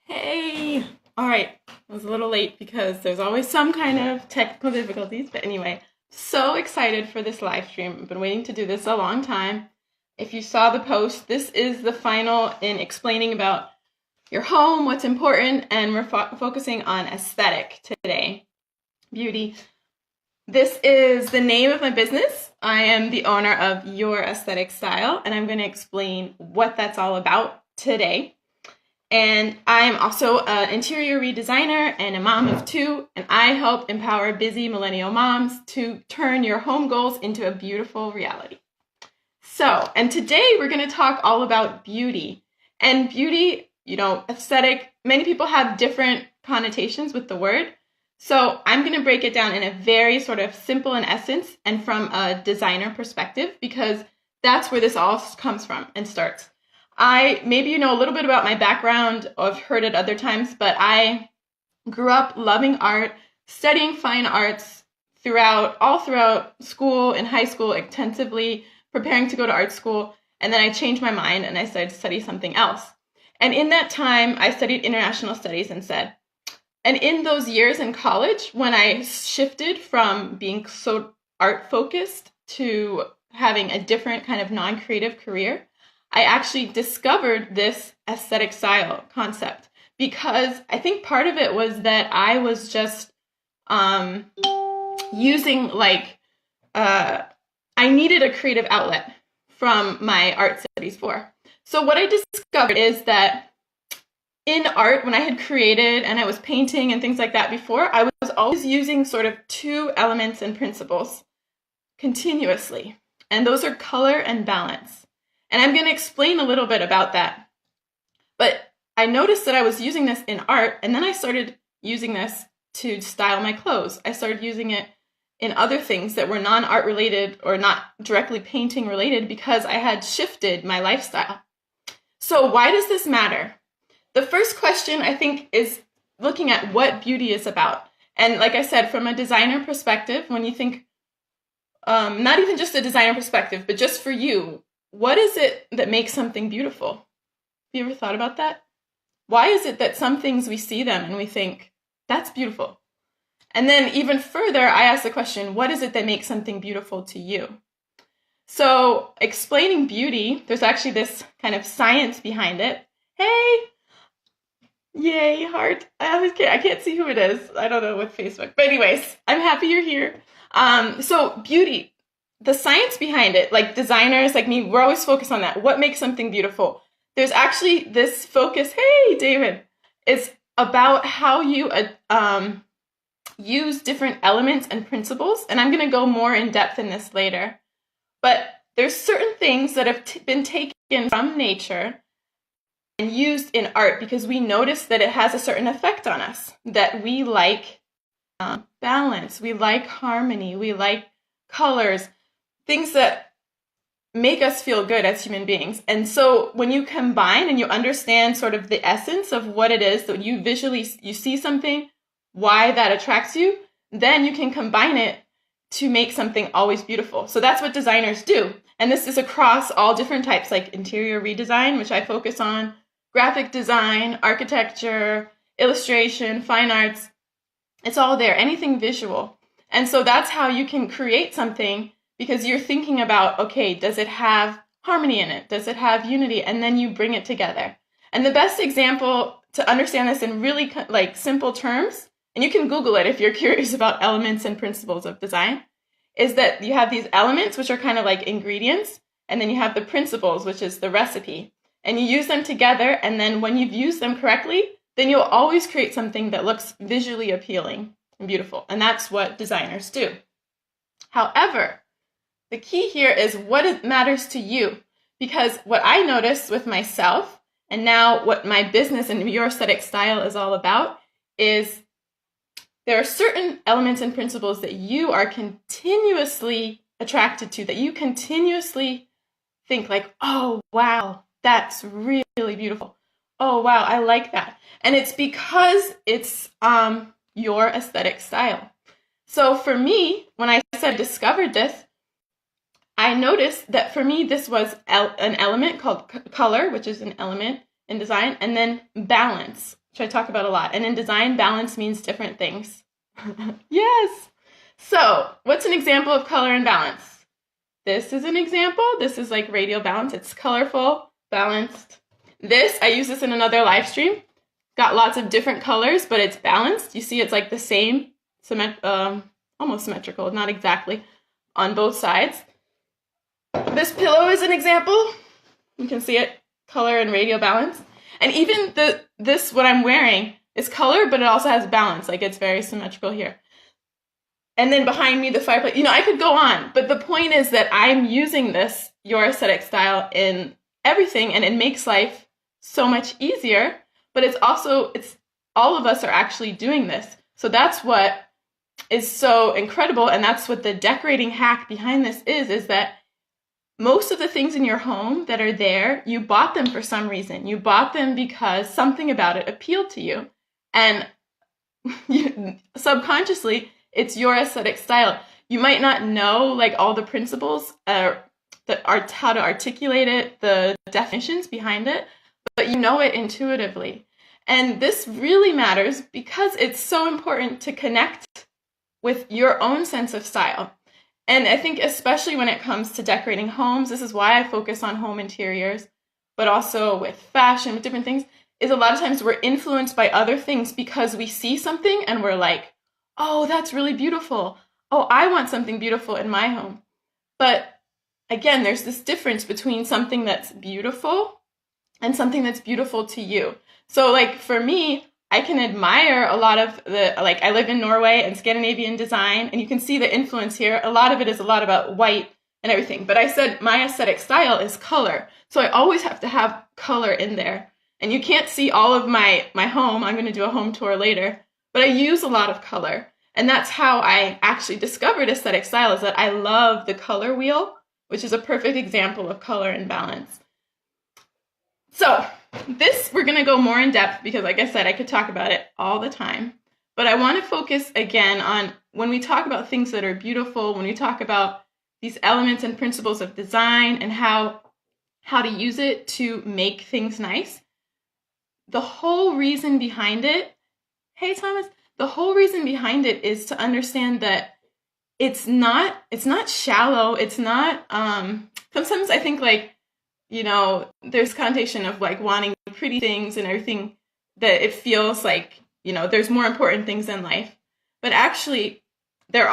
Hey! All right, I was a little late because there's always some kind of technical difficulties, but anyway, so excited for this live stream. I've been waiting to do this a long time. If you saw the post, this is the final in explaining about your home, what's important, and we're focusing on aesthetic today, beauty. This is the name of my business. I am the owner of Your Aesthetic Style, and I'm going to explain what that's all about today. And I'm also an interior redesigner and a mom of two, and I help empower busy millennial moms to turn your home goals into a beautiful reality. So, and today we're going to talk all about beauty. And beauty, aesthetic, many people have different connotations with the word. So I'm going to break it down in a very sort of simple in essence and from a designer perspective, because that's where this all comes from and starts. Maybe you know a little bit about my background, or I've heard it other times, but I grew up loving art, studying fine arts all throughout school and high school intensively, preparing to go to art school. And then I changed my mind and I started to study something else. And in that time, I studied international studies instead. And in those years in college, when I shifted from being so art focused to having a different kind of non-creative career, I actually discovered this aesthetic style concept, because I think part of it was that I was just using I needed a creative outlet from my art studies for. So what I discovered is that in art, when I had created and I was painting and things like that before, I was always using sort of two elements and principles continuously. And those are color and balance. And I'm going to explain a little bit about that. But I noticed that I was using this in art, and then I started using this to style my clothes. I started using it in other things that were non-art related or not directly painting related, because I had shifted my lifestyle. So why does this matter? The first question, I think, is looking at what beauty is about. And like I said, from a designer perspective, when you think, not even just a designer perspective, but just for you, what is it that makes something beautiful? Have you ever thought about that? Why is it that some things we see them and we think, that's beautiful? And then even further, I ask the question, what is it that makes something beautiful to you? So explaining beauty, there's actually this kind of science behind it. Hey! Yay, heart. I can't see who it is. I don't know with Facebook. But anyways, I'm happy you're here. So beauty, the science behind it, like designers like me, we're always focused on that. What makes something beautiful? There's actually this focus, hey, David, it's about how you use different elements and principles. And I'm going to go more in depth in this later. But there's certain things that have been taken from nature and used in art because we notice that it has a certain effect on us, that we like balance, we like harmony, we like colors, things that make us feel good as human beings. And so when you combine and you understand sort of the essence of what it is that you see something, why that attracts you, then you can combine it to make something always beautiful. So that's what designers do. And this is across all different types, like interior redesign, which I focus on, graphic design, architecture, illustration, fine arts. It's all there, anything visual. And so that's how you can create something, because you're thinking about, okay, does it have harmony in it? Does it have unity? And then you bring it together. And the best example to understand this in really simple terms, and you can Google it if you're curious about elements and principles of design, is that you have these elements, which are kind of like ingredients, and then you have the principles, which is the recipe. And you use them together, and then when you've used them correctly, then you'll always create something that looks visually appealing and beautiful. And that's what designers do. However, the key here is what it matters to you. Because what I noticed with myself, and now what my business and Your Aesthetic Style is all about, is there are certain elements and principles that you are continuously attracted to, that you continuously think like, oh, wow, that's really beautiful. Oh, wow, I like that. And it's because it's your aesthetic style. So for me, when I discovered this, I noticed that for me, this was an element called color, which is an element in design, and then balance, which I talk about a lot. And in design, balance means different things. Yes. So what's an example of color and balance? This is an example. This is like radial balance. It's colorful, balanced. This, I use this in another live stream. Got lots of different colors, but it's balanced. You see it's like the same, almost symmetrical, not exactly, on both sides. This pillow is an example. You can see it, color and radial balance. And even this, what I'm wearing, is color, but it also has balance. Like it's very symmetrical here. And then behind me, the fireplace. You know, I could go on, but the point is that I'm using this Your Aesthetic style in everything, and it makes life so much easier. But it's all of us are actually doing this. So that's what is so incredible, and that's what the decorating hack behind this is that most of the things in your home that are there, you bought them for some reason. You bought them because something about it appealed to you. And subconsciously, it's your aesthetic style. You might not know like all the principles that are how to articulate it, the definitions behind it, but you know it intuitively. And this really matters because it's so important to connect with your own sense of style. And I think especially when it comes to decorating homes, this is why I focus on home interiors, but also with fashion, with different things, is a lot of times we're influenced by other things because we see something and we're like, oh, that's really beautiful. Oh, I want something beautiful in my home. But again, there's this difference between something that's beautiful and something that's beautiful to you. So like for me, I can admire a lot of I live in Norway and Scandinavian design, and you can see the influence here. A lot of it is a lot about white and everything. But I said my aesthetic style is color. So I always have to have color in there. And you can't see all of my home. I'm going to do a home tour later. But I use a lot of color. And that's how I actually discovered aesthetic style, is that I love the color wheel, which is a perfect example of color and balance. So this, we're going to go more in depth because, like I said, I could talk about it all the time. But I want to focus again on when we talk about things that are beautiful, when we talk about these elements and principles of design and how to use it to make things nice. The whole reason behind it, hey Thomas, the whole reason behind it is to understand that it's not shallow. It's not, sometimes I think like, you know, there's connotation of like wanting pretty things and everything, that it feels like, you know, there's more important things in life. But actually there's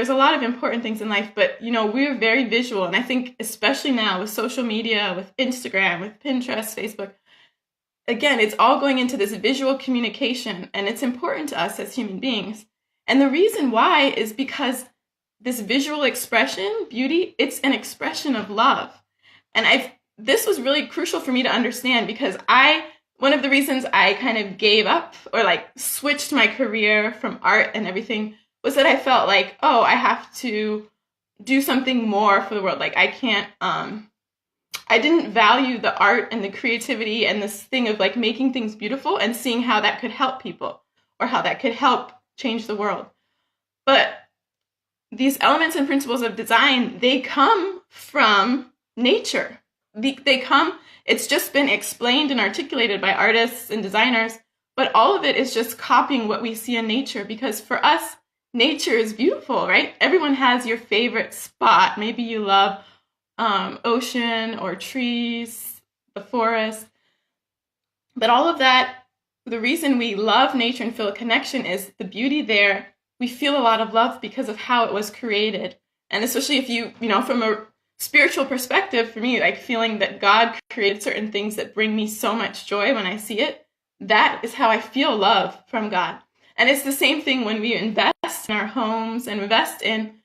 a lot of important things in life, but you know, we're very visual. And I think especially now with social media, with Instagram, with Pinterest, Facebook, again, it's all going into this visual communication, and it's important to us as human beings. And the reason why is because this visual expression, beauty, it's an expression of love. And this was really crucial for me to understand, because one of the reasons I kind of gave up or like switched my career from art and everything was that I felt like, oh, I have to do something more for the world. Like I can't, I didn't value the art and the creativity and this thing of like making things beautiful and seeing how that could help people or how that could help change the world. But these elements and principles of design, they come from nature. It's just been explained and articulated by artists and designers, but all of it is just copying what we see in nature, because for us, nature is beautiful, right? Everyone has your favorite spot. Maybe you love ocean or trees, the forest. But all of that, the reason we love nature and feel a connection is the beauty there. We feel a lot of love because of how it was created. And especially if you know, from a spiritual perspective, for me, like feeling that God created certain things that bring me so much joy when I see it, that is how I feel love from God. And it's the same thing when we invest in our homes and invest in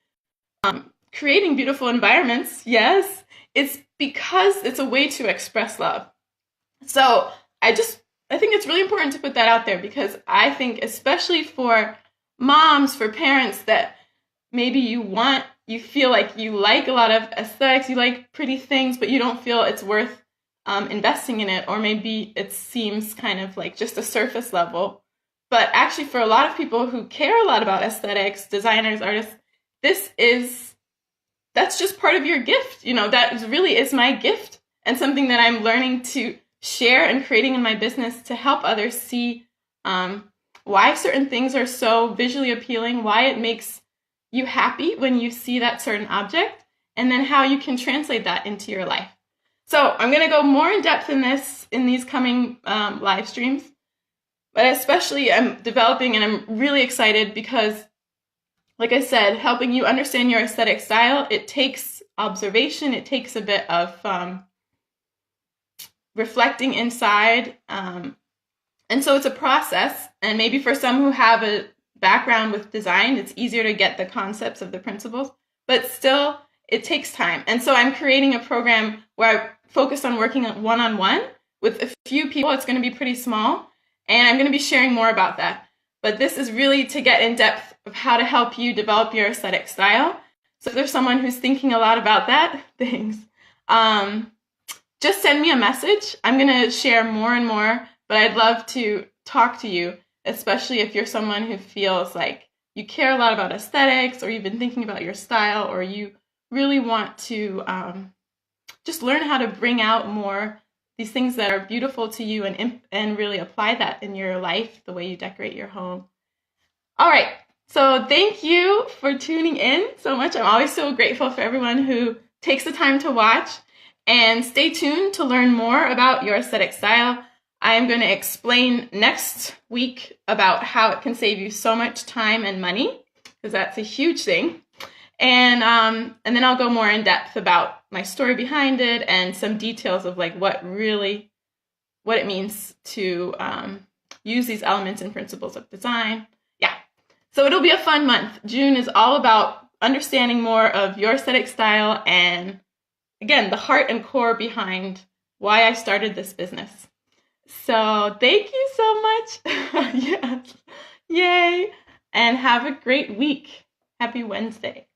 creating beautiful environments. Yes, it's because it's a way to express love. So I think it's really important to put that out there, because I think especially for moms, for parents, that maybe you feel like you like a lot of aesthetics, you like pretty things, but you don't feel it's worth investing in it, or maybe it seems kind of like just a surface level. But actually for a lot of people who care a lot about aesthetics, designers, artists, that's just part of your gift. You know, that really is my gift, and something that I'm learning to share and creating in my business to help others see why certain things are so visually appealing, why it makes you happy when you see that certain object, and then how you can translate that into your life. So I'm going to go more in depth in these coming live streams, but especially I'm developing and I'm really excited because, like I said, helping you understand your aesthetic style, it takes observation, it takes a bit of reflecting inside, and so it's a process, and maybe for some who have a background with design, it's easier to get the concepts of the principles, but still, it takes time. And so I'm creating a program where I focus on working one-on-one with a few people. It's going to be pretty small, and I'm going to be sharing more about that. But this is really to get in depth of how to help you develop your aesthetic style. So if there's someone who's thinking a lot about that, thanks. Just send me a message. I'm going to share more and more, but I'd love to talk to you, especially if you're someone who feels like you care a lot about aesthetics, or you've been thinking about your style, or you really want to just learn how to bring out more these things that are beautiful to you and really apply that in your life, the way you decorate your home. All right, so thank you for tuning in so much. I'm always so grateful for everyone who takes the time to watch, and stay tuned to learn more about your aesthetic style. I'm going to explain next week about how it can save you so much time and money, because that's a huge thing. And then I'll go more in depth about my story behind it and some details of like what it means to use these elements and principles of design. Yeah. So it'll be a fun month. June is all about understanding more of your aesthetic style and, again, the heart and core behind why I started this business. So thank you so much. Yes. Yay. And have a great week. Happy Wednesday.